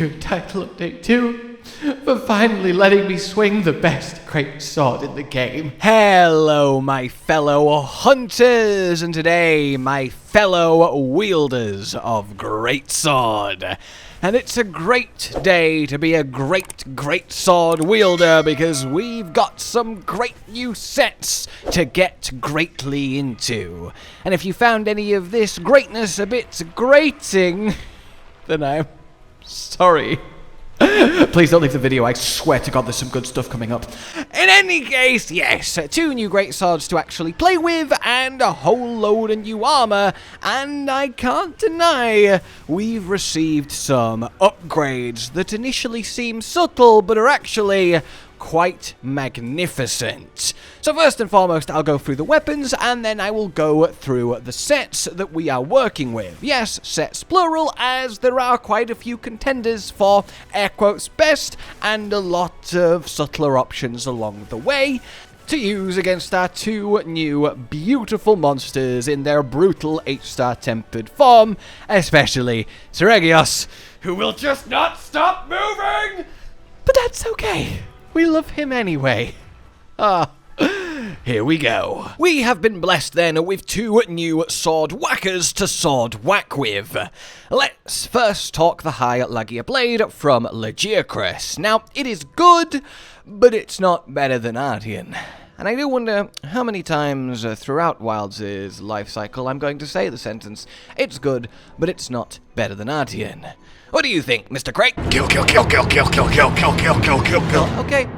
TU2 title update 2 for finally letting me swing the best great sword in the game. Hello, my fellow hunters, and today, my fellow wielders of great sword. And it's a great day to be a great sword wielder because we've got some great new sets to get greatly into. And if you found any of this greatness a bit grating, then I'm sorry. Please don't leave the video, I swear to God there's some good stuff coming up. In any case, yes, 2 new great swords to actually play with, and a whole load of new armor, and I can't deny we've received some upgrades that initially seem subtle, but are actually quite magnificent. So first and foremost, I'll go through the weapons, and then I will go through the sets that we are working with. Yes, sets plural, as there are quite a few contenders for air quotes best, and a lot of subtler options along the way to use against our 2 new beautiful monsters in their brutal H-star tempered form, especially Seregios, who will just not stop moving! But that's okay. We love him anyway. Here we go. We have been blessed then with 2 new sword whackers to sword whack with. Let's first talk the high Lagiacrus blade from Lagiacrus. Now, it is good, but it's not better than Artian. And I do wonder how many times throughout Wilds' life cycle I'm going to say the sentence, it's good, but it's not better than Artian. What do you think, Mr. Crate? Kill, kill, kill, kill, kill, kill, kill, kill, kill, kill, kill, kill. Okay,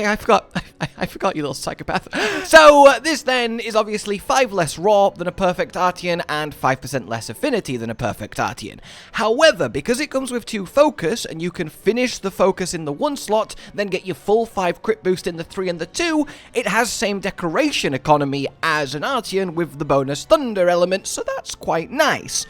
I forgot, you little psychopath. So, this then is obviously 5 less raw than a perfect Artian and 5% less affinity than a perfect Artian. However, because it comes with 2 focus, and you can finish the focus in the 1 slot, then get your full 5 crit boost in the 3 and the 2, it has same decoration economy as an Artian with the bonus thunder element, so that's quite nice.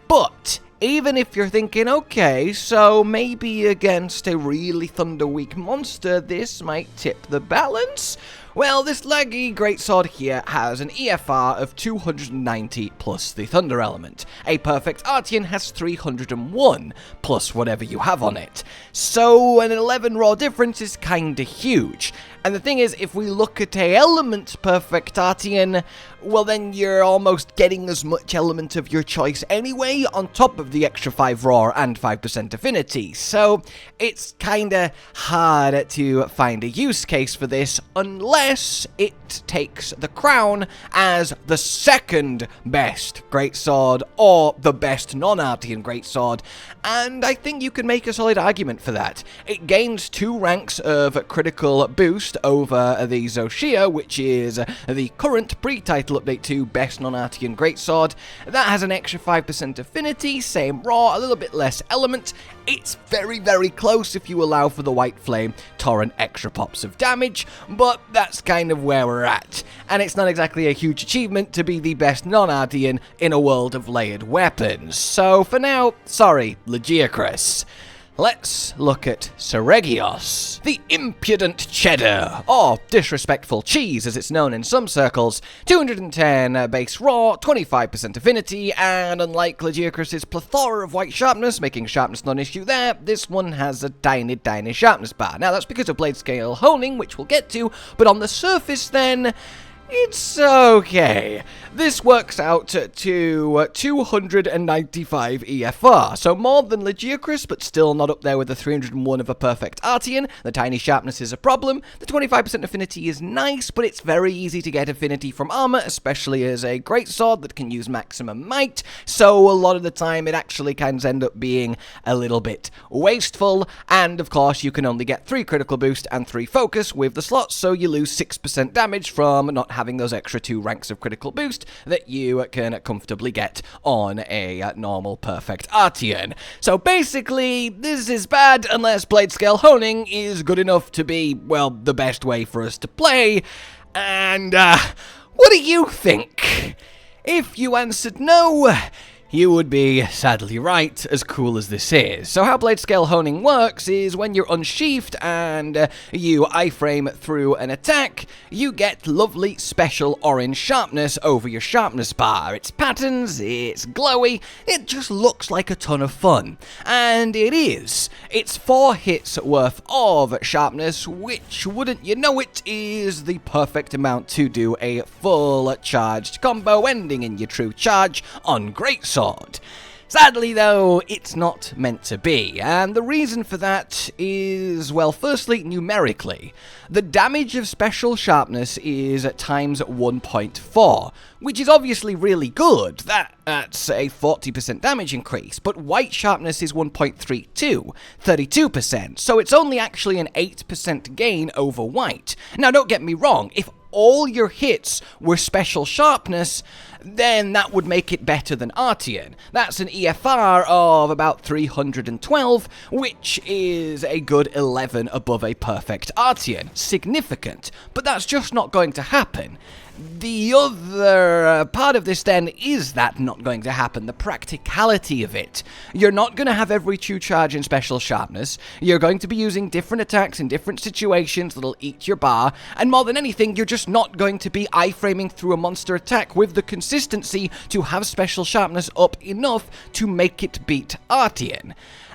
But even if you're thinking, okay, so maybe against a really thunder-weak monster, this might tip the balance, well, this Lagi Greatsword here has an EFR of 290 plus the thunder element. A perfect Artian has 301 plus whatever you have on it. So an 11 raw difference is kinda huge. And the thing is, if we look at a element perfect Artian, well then you're almost getting as much element of your choice anyway, on top of the extra 5 raw and 5% affinity. So it's kinda hard to find a use case for this unless it takes the crown as the second best greatsword or the best non-Artian greatsword, and I think you can make a solid argument for that. It gains 2 ranks of critical boost over the Zoshia, which is the current pre-title update 2 best non-Artian greatsword. That has an extra 5% affinity, same raw, a little bit less element. It's very, very close if you allow for the white flame torrent extra pops of damage, but that's kind of where we're at. And it's not exactly a huge achievement to be the best non-Artian in a world of layered weapons. So for now, sorry, Lagiacrus. Let's look at Seregios, the impudent cheddar, or disrespectful cheese as it's known in some circles. 210 base raw, 25% affinity, and unlike Lagiacrus' plethora of white sharpness, making sharpness not an issue there, this one has a tiny sharpness bar. Now that's because of Bladescale Honing, which we'll get to, but on the surface then, it's okay. This works out to 295 EFR, so more than Lagiacrus, but still not up there with the 301 of a perfect Artian. The tiny sharpness is a problem. The 25% affinity is nice, but it's very easy to get affinity from armor, especially as a greatsword that can use maximum might, so a lot of the time it actually can end up being a little bit wasteful, and of course you can only get 3 critical boost and 3 focus with the slots, so you lose 6% damage from not having those extra 2 ranks of critical boost that you can comfortably get on a normal perfect Artian. So basically, this is bad unless Bladescale Honing is good enough to be, well, the best way for us to play. And, what do you think? If you answered no, You would be sadly right, as cool as this is. So how Bladescale Honing works is when you're unsheathed and you iframe through an attack, you get lovely special orange sharpness over your sharpness bar. It's patterns, it's glowy, it just looks like a ton of fun. And it is. It's 4 hits worth of sharpness, which, wouldn't you know it, is the perfect amount to do a full charged combo ending in your true charge on Great Sword. Sadly though, it's not meant to be, and the reason for that is, well, firstly, numerically. The damage of special sharpness is times 1.4, which is obviously really good. That's a 40% damage increase, but white sharpness is 1.32, 32%, so it's only actually an 8% gain over white. Now don't get me wrong, if all your hits were special sharpness, then that would make it better than Artian. That's an EFR of about 312, which is a good 11 above a perfect Artian. Significant, but that's just not going to happen. The other part of this then is that not going to happen, the practicality of it. You're not going to have every true charge in special sharpness, you're going to be using different attacks in different situations that'll eat your bar, and more than anything, you're just not going to be iframing through a monster attack with the consistency to have special sharpness up enough to make it beat Artian.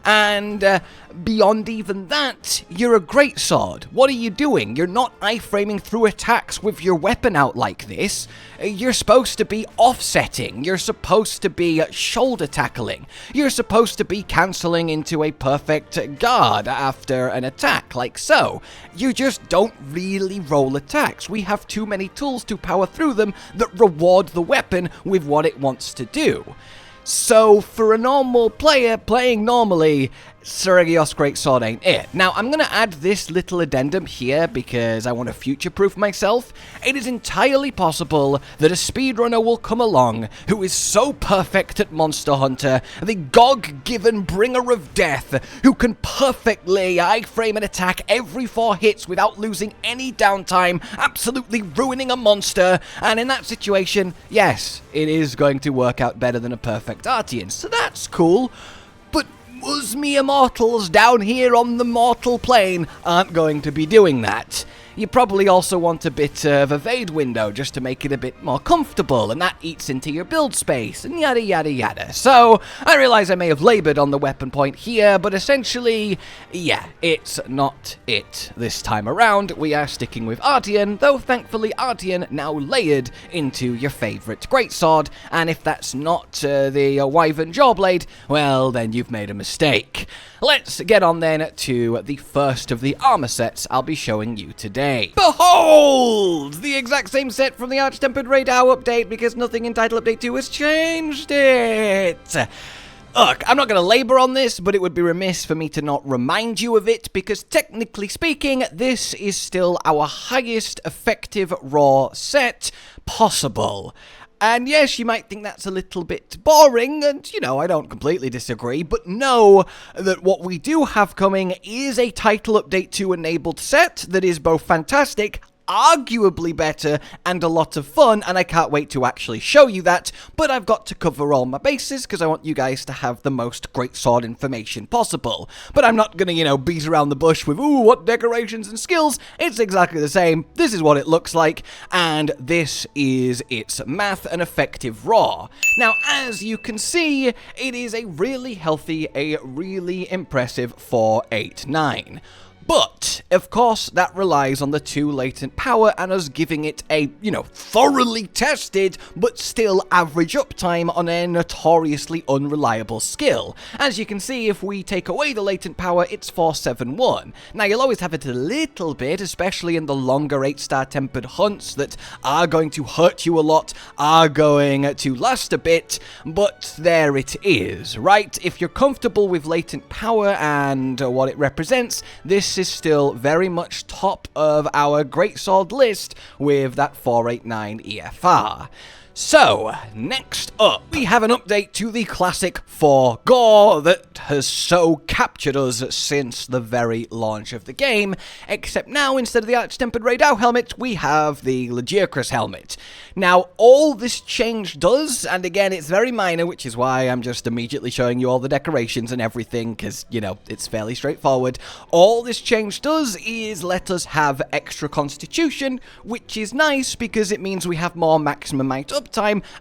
And beyond even that, you're a great sword. What are you doing? You're not iframing through attacks with your weapon out like this. You're supposed to be offsetting. You're supposed to be shoulder tackling. You're supposed to be cancelling into a perfect guard after an attack, like so. You just don't really roll attacks. We have too many tools to power through them that reward the weapon with what it wants to do. So, for a normal player playing normally, Seregios Great Sword ain't it. Now, I'm going to add this little addendum here because I want to future-proof myself. It is entirely possible that a speedrunner will come along who is so perfect at Monster Hunter, the God-given bringer of death, who can perfectly iframe an attack every 4 hits without losing any downtime, absolutely ruining a monster, and in that situation, yes, it is going to work out better than a perfect Artian, so that's cool. But us mere mortals down here on the mortal plane aren't going to be doing that. You probably also want a bit of evade window just to make it a bit more comfortable, and that eats into your build space, and yada yada yada. So, I realize I may have labored on the weapon point here, but essentially, yeah, it's not it this time around. We are sticking with Artian, though thankfully Artian now layered into your favorite greatsword, and if that's not the wyvern jawblade, well, then you've made a mistake. Let's get on then to the first of the armor sets I'll be showing you today. Behold! The exact same set from the Arch-Tempered Radar update, because nothing in Title Update 2 has changed it! Look, I'm not going to labor on this, but it would be remiss for me to not remind you of it, because technically speaking, this is still our highest effective raw set possible. And yes, you might think that's a little bit boring, and, you know, I don't completely disagree, but know that what we do have coming is a Title Update 2 enabled set that is both fantastic, arguably better, and a lot of fun, and I can't wait to actually show you that, but I've got to cover all my bases, because I want you guys to have the most greatsword information possible. But I'm not gonna, you know, beat around the bush with, ooh, what decorations and skills. It's exactly the same. This is what it looks like, and this is its math and effective raw. Now, as you can see, it is a really healthy, a really impressive 489. But, of course, that relies on the 2 latent power and us giving it a, you know, thoroughly tested, but still average uptime on a notoriously unreliable skill. As you can see, if we take away the latent power, it's 471. Now, you'll always have it a little bit, especially in the longer 8-star tempered hunts that are going to hurt you a lot, are going to last a bit, but there it is, right? If you're comfortable with latent power and what it represents, this is still very much top of our greatsword list with that 489 EFR. So, next up, we have an update to the classic 4 gore that has so captured us since the very launch of the game, except now, instead of the Arch-Tempered Radau helmet, we have the Lagiacrus helmet. Now, all this change does, and again, it's very minor, which is why I'm just immediately showing you all the decorations and everything, because, you know, it's fairly straightforward. All this change does is let us have extra constitution, which is nice because it means we have more maximum might uptime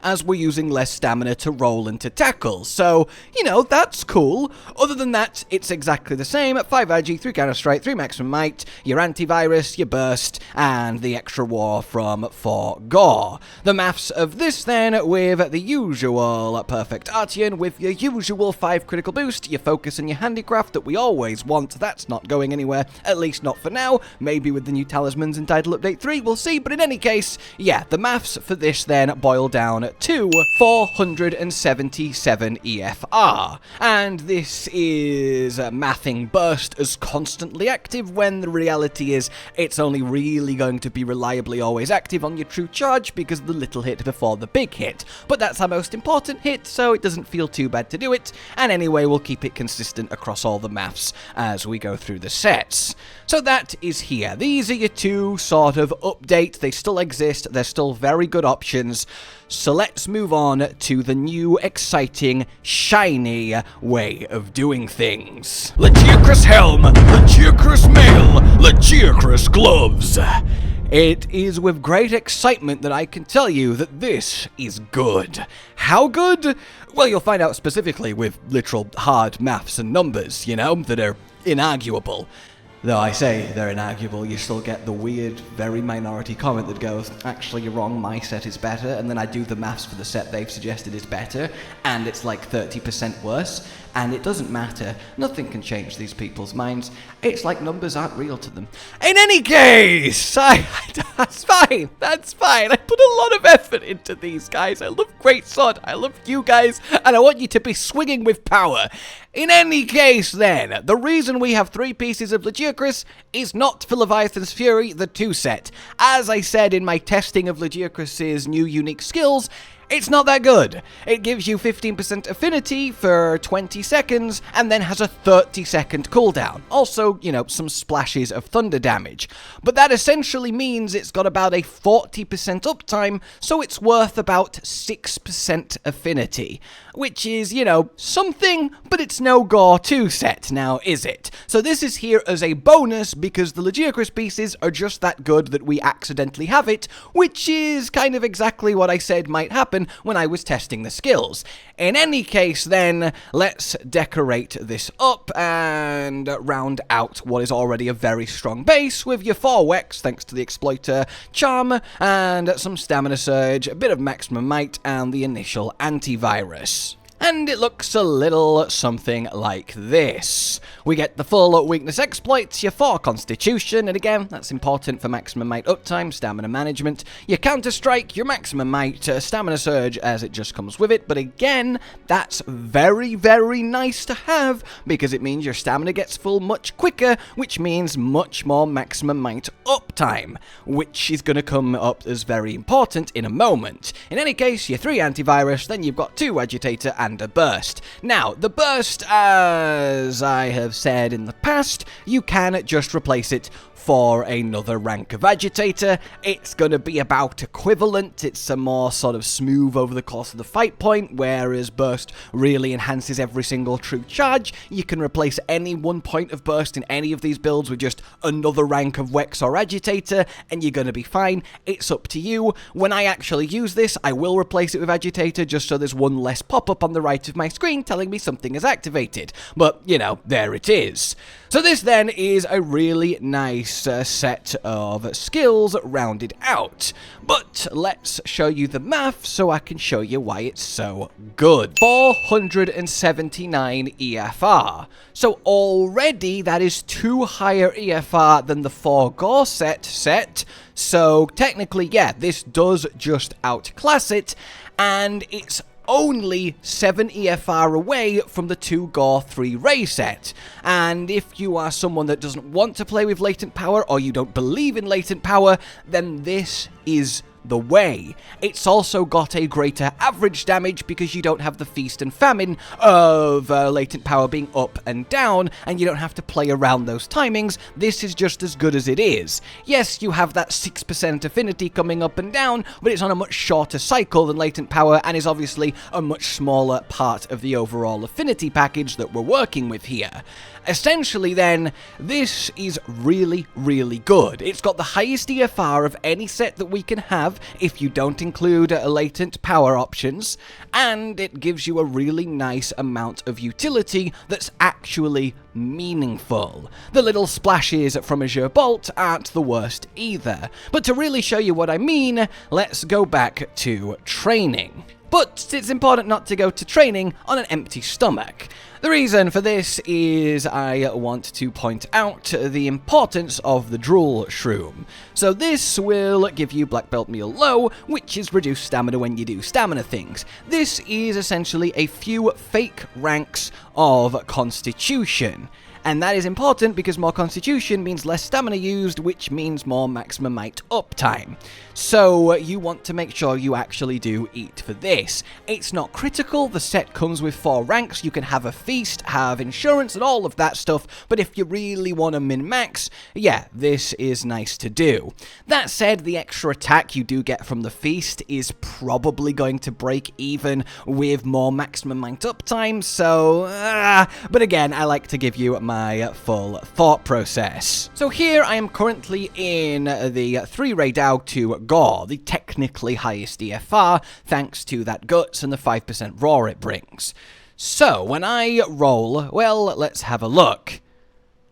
as we're using less stamina to roll and to tackle. So, you know, that's cool. Other than that, it's exactly the same. 5 ag, 3 counter strike, 3 maximum might, your antivirus, your burst, and the extra war from 4 gore. The maths of this then, with the usual perfect artian, with your usual 5 critical boost, your focus and your handicraft that we always want. That's not going anywhere, at least not for now. Maybe with the new talismans in Title Update 3, we'll see. But in any case, yeah, the maths for this then boil down to 477 EFR. And this is mathing burst as constantly active when the reality is it's only really going to be reliably always active on your true charge because of the little hit before the big hit. But that's our most important hit, so it doesn't feel too bad to do it. And anyway, we'll keep it consistent across all the maths as we go through the sets. So that is here. These are your two sort of updates. They still exist. They're still very good options. So let's move on to the new, exciting, shiny way of doing things. Lagiacrus helm, Lagiacrus mail, Lagiacrus gloves. It is with great excitement that I can tell you that this is good. How good? Well, you'll find out specifically with literal hard maths and numbers, you know, that are inarguable. Though I say they're inarguable, you still get the weird, very minority comment that goes, actually you're wrong, my set is better, and then I do the maths for the set they've suggested is better, and it's like 30% worse, and it doesn't matter. Nothing can change these people's minds. It's like numbers aren't real to them. In any case, that's fine, that's fine. I put a lot of effort into these guys. I love Great Sword, I love you guys, and I want you to be swinging with power. In any case, then, the reason we have 3 pieces of Lagiacrus is not for Leviathan's Fury, the 2 set. As I said in my testing of Lagiacrus's new unique skills, it's not that good. It gives you 15% affinity for 20 seconds, and then has a 30-second cooldown. Also, you know, some splashes of thunder damage. But that essentially means it's got about a 40% uptime, so it's worth about 6% affinity. Which is, you know, something, but it's no Gore 2 set, now is it? So this is here as a bonus, because the Lagiacrus pieces are just that good that we accidentally have it, which is kind of exactly what I said might happen when I was testing the skills. In any case, then, let's decorate this up and round out what is already a very strong base with your 4 Wex, thanks to the Exploiter Charm, and some Stamina Surge, a bit of Maximum Might, and the initial Antivirus. And it looks a little something like this. We get the full weakness exploits, your 4 constitution, and again, that's important for maximum might uptime, stamina management, your counter strike, your maximum might, stamina surge as it just comes with it, but again, that's very, very nice to have, because it means your stamina gets full much quicker, which means much more maximum might uptime, which is going to come up as very important in a moment. In any case, your 3 antivirus, then you've got 2 agitator and a burst. Now, the burst, as I have said in the past, you can just replace it for another rank of agitator. It's going to be about equivalent. It's a more sort of smooth over the course of the fight point, whereas burst really enhances every single true charge. You can replace any 1 point of burst in any of these builds with just another rank of Wex or agitator, and you're going to be fine. It's up to you. When I actually use this, I will replace it with agitator just so there's one less pop-up on the right of my screen telling me something is activated. But, you know, there it is. So this then is a really nice set of skills rounded out. But let's show you the math so I can show you why it's so good. 479 EFR. So already that is 2 higher EFR than the 4 Gore set. So technically, yeah, this does just outclass it, and it's only 7 EFR away from the 2 Gore 3 Ray set. And if you are someone that doesn't want to play with latent power, or you don't believe in latent power, then this is the way. It's also got a greater average damage because you don't have the feast and famine of latent power being up and down, and you don't have to play around those timings. This is just as good as it is. Yes, you have that 6% affinity coming up and down, but it's on a much shorter cycle than latent power and is obviously a much smaller part of the overall affinity package that we're working with here. Essentially then, this is really, really good. It's got the highest EFR of any set that we can have if you don't include latent power options, and it gives you a really nice amount of utility that's actually meaningful. The little splashes from Azure Bolt aren't the worst either. But to really show you what I mean, let's go back to training. But it's important not to go to training on an empty stomach. The reason for this is I want to point out the importance of the drool shroom. So this will give you black belt meal low, which is reduced stamina when you do stamina things. This is essentially a few fake ranks of constitution. And that is important because more constitution means less stamina used, which means more maximum might uptime. So you want to make sure you actually do eat for this. It's not critical, the set comes with 4 ranks, you can have a feast, have insurance and all of that stuff, but if you really want to min-max, yeah, this is nice to do. That said, the extra attack you do get from the feast is probably going to break even with more maximum might uptime, so but again, I like to give you my full thought process. So here I am currently in the 3-ray Dowg to Gore, the technically highest EFR, thanks to that guts and the 5% raw it brings. So when I roll, well, let's have a look.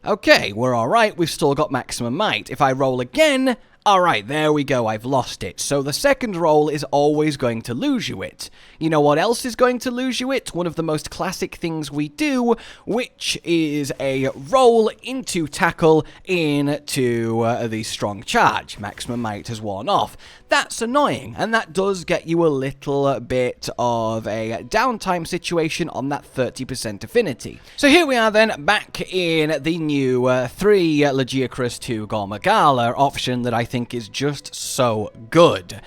Okay, we're alright, we've still got maximum might. If I roll again, alright, there we go, I've lost it. So the second roll is always going to lose you it. You know what else is going to lose you it? One of the most classic things we do, which is a roll into tackle into the strong charge. Maximum might has worn off. That's annoying, and that does get you a little bit of a downtime situation on that 30% affinity. So here we are then, back in the new 3 Lagiacrus 2 gore magala option that I think is just so good.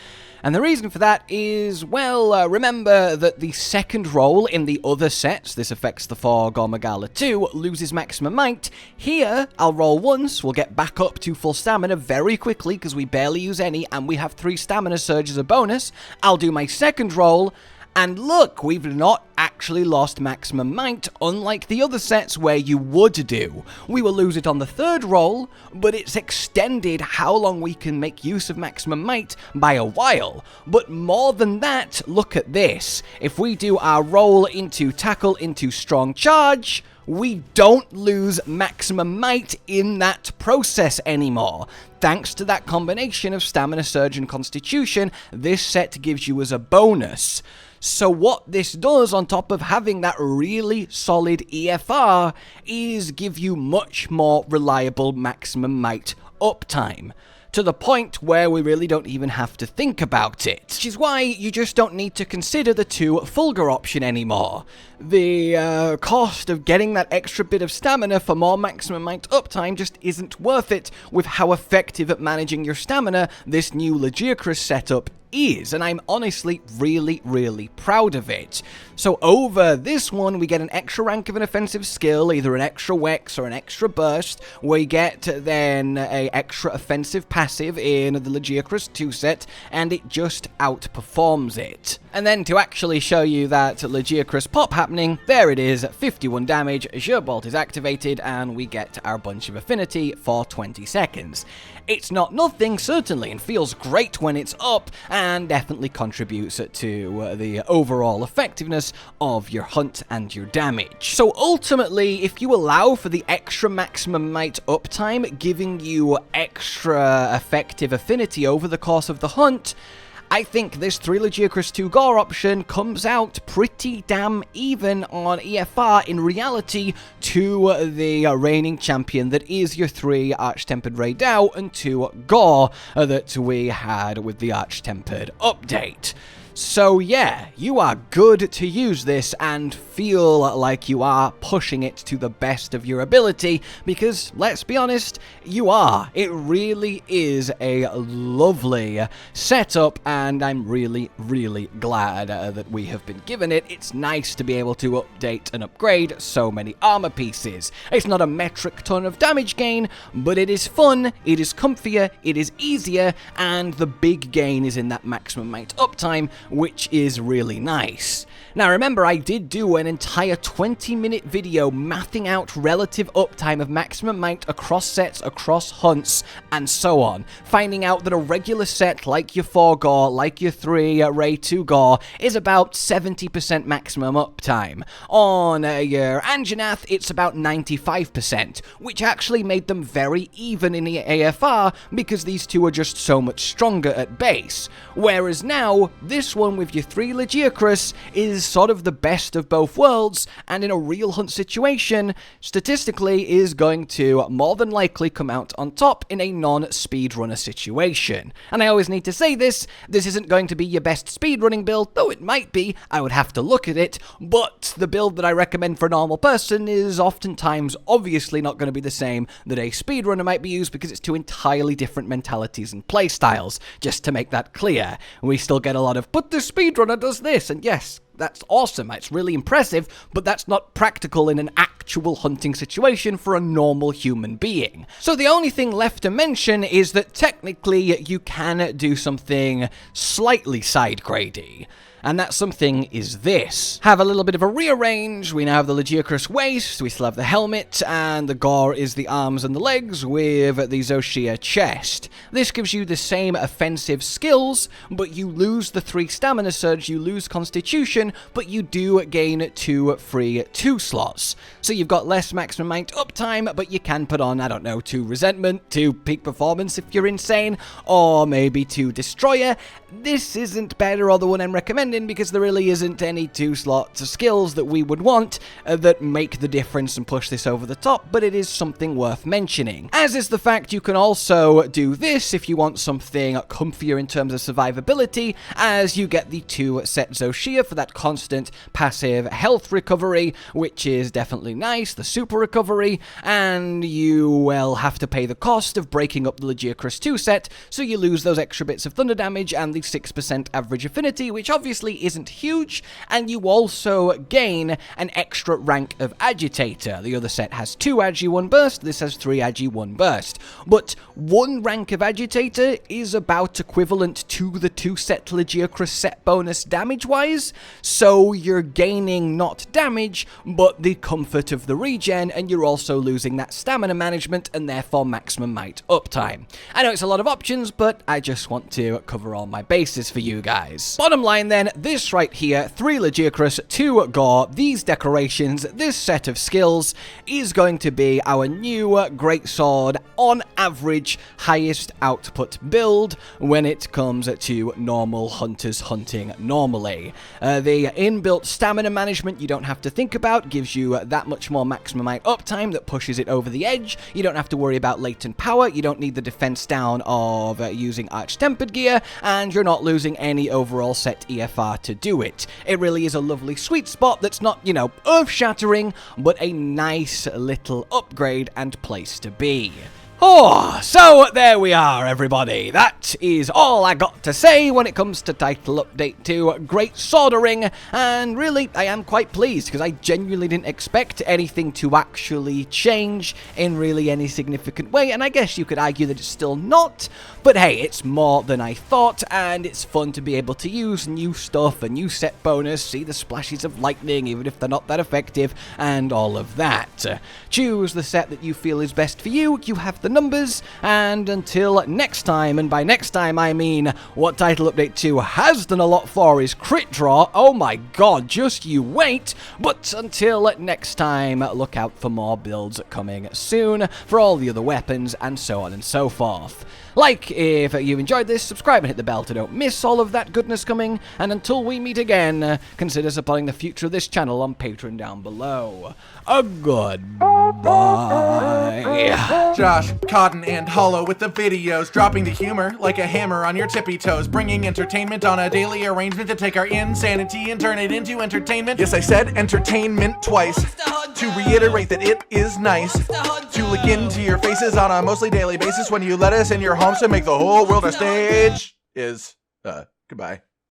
And the reason for that is, well, remember that the second roll in the other sets, this affects the 4 gore magala 2, loses maximum might. Here, I'll roll once, we'll get back up to full stamina very quickly because we barely use any and we have 3 stamina surge as a bonus. I'll do my second roll, and look, we've not actually lost maximum might, unlike the other sets where you would do. We will lose it on the third roll, but it's extended how long we can make use of maximum might by a while. But more than that, look at this. If we do our roll into tackle into strong charge, we don't lose maximum might in that process anymore. Thanks to that combination of stamina surge and constitution, this set gives you as a bonus. So what this does, on top of having that really solid EFR, is give you much more reliable maximum might uptime, to the point where we really don't even have to think about it. Which is why you just don't need to consider the 2 Fulgur option anymore. The cost of getting that extra bit of stamina for more maximum might uptime just isn't worth it with how effective at managing your stamina this new Lagiacrus setup is, and I'm honestly really, really proud of it. So over this one, we get an extra rank of an offensive skill, either an extra Wex or an extra burst. We get then a extra offensive passive in the Lagiacrus 2 set, and it just outperforms it. And then to actually show you that Lagiacrus pop happening, there it is, 51 damage, Azure Bolt is activated, and we get our bunch of affinity for 20 seconds. It's not nothing, certainly, and feels great when it's up, and definitely contributes to the overall effectiveness of your hunt and your damage. So ultimately, if you allow for the extra maximum might uptime, giving you extra effective affinity over the course of the hunt, I think this 3 Lagiacrus 2 gore option comes out pretty damn even on EFR in reality to the reigning champion that is your 3 Arch-Tempered Ray Dow and 2 gore that we had with the Arch-Tempered update. So yeah, you are good to use this and feel like you are pushing it to the best of your ability, because let's be honest, you are. It really is a lovely setup, and I'm really glad that we have been given it. It's nice to be able to update and upgrade so many armor pieces. It's not a metric ton of damage gain, but it is fun, it is comfier, it is easier, and the big gain is in that maximum amount uptime, which is really nice. Now remember, I did do an entire 20-minute video mathing out relative uptime of maximum mount across sets, across hunts, and so on, finding out that a regular set like your 4 gore, like your 3 Ray 2 gore, is about 70% maximum uptime. On your Anjanath, it's about 95%, which actually made them very even in the AFR, because these two are just so much stronger at base. Whereas now, this one with your 3 Lagiacrus is sort of the best of both worlds, and in a real hunt situation, statistically is going to more than likely come out on top in a non-speedrunner situation. And I always need to say this isn't going to be your best speedrunning build, though it might be, I would have to look at it, but the build that I recommend for a normal person is oftentimes obviously not going to be the same that a speedrunner might be used, because it's two entirely different mentalities and playstyles, just to make that clear. We still get a lot of, but the speedrunner does this, and yes, that's awesome, it's really impressive, but that's not practical in an actual hunting situation for a normal human being. So the only thing left to mention is that technically you can do something slightly side-grady. And that something is this. Have a little bit of a rearrange. We now have the Lagiacrus waist, we still have the helmet, and the gore is the arms and the legs with the Zoshia chest. This gives you the same offensive skills, but you lose the 3 stamina surge, you lose constitution, but you do gain 2 free 2 slots. So you've got less maximum amount uptime, but you can put on, I don't know, 2 resentment, 2 peak performance if you're insane, or maybe 2 destroyer. This isn't better or the one I'm recommending, because there really isn't any 2 slots of skills that we would want that make the difference and push this over the top, but it is something worth mentioning. As is the fact you can also do this if you want something comfier in terms of survivability, as you get the 2 set Zoshia for that constant passive health recovery, which is definitely nice, the super recovery, and you will have to pay the cost of breaking up the Lagiacrus 2 set, so you lose those extra bits of thunder damage and the 6% average affinity, which obviously isn't huge, and you also gain an extra rank of agitator. The other set has 2 agi 1 burst, this has 3 agi 1 burst, but 1 rank of agitator is about equivalent to the 2 set Lagiacrus set bonus damage-wise, so you're gaining not damage, but the comfort of the regen, and you're also losing that stamina management, and therefore maximum might uptime. I know it's a lot of options, but I just want to cover all my bases for you guys. Bottom line then, this right here, 3 Lagiacrus, 2 gore, these decorations, this set of skills is going to be our new Great Sword, on average, highest output build when it comes to normal hunters hunting normally. The inbuilt stamina management you don't have to think about, gives you that much more maximum amount uptime that pushes it over the edge. You don't have to worry about latent power, you don't need the defense down of using arch-tempered gear, and you're not losing any overall set EFR to do it. It really is a lovely sweet spot that's not, you know, earth-shattering, but a nice little upgrade and place to be. Oh, so there we are, everybody. That is all I got to say when it comes to title update to Great Swordering, and really, I am quite pleased, because I genuinely didn't expect anything to actually change in really any significant way, and I guess you could argue that it's still not, but hey, it's more than I thought, and it's fun to be able to use new stuff, a new set bonus, see the splashes of lightning, even if they're not that effective, and all of that. Choose the set that you feel is best for you, you have the numbers, and until next time, and by next time I mean what Title Update 2 has done a lot for is crit draw. Oh my god, just you wait. But until next time, look out for more builds coming soon for all the other weapons and so on and so forth. Like if you enjoyed this, subscribe and hit the bell to don't miss all of that goodness coming, and until we meet again, consider supporting the future of this channel on Patreon down below. A goodbye. Josh, Cotton, and Hollow with the videos, dropping the humor like a hammer on your tippy toes, bringing entertainment on a daily arrangement to take our insanity and turn it into entertainment. Yes, I said entertainment twice, to reiterate that it is nice to look into your faces on a mostly daily basis when you let us in your homes to make the whole world a stage. Goodbye.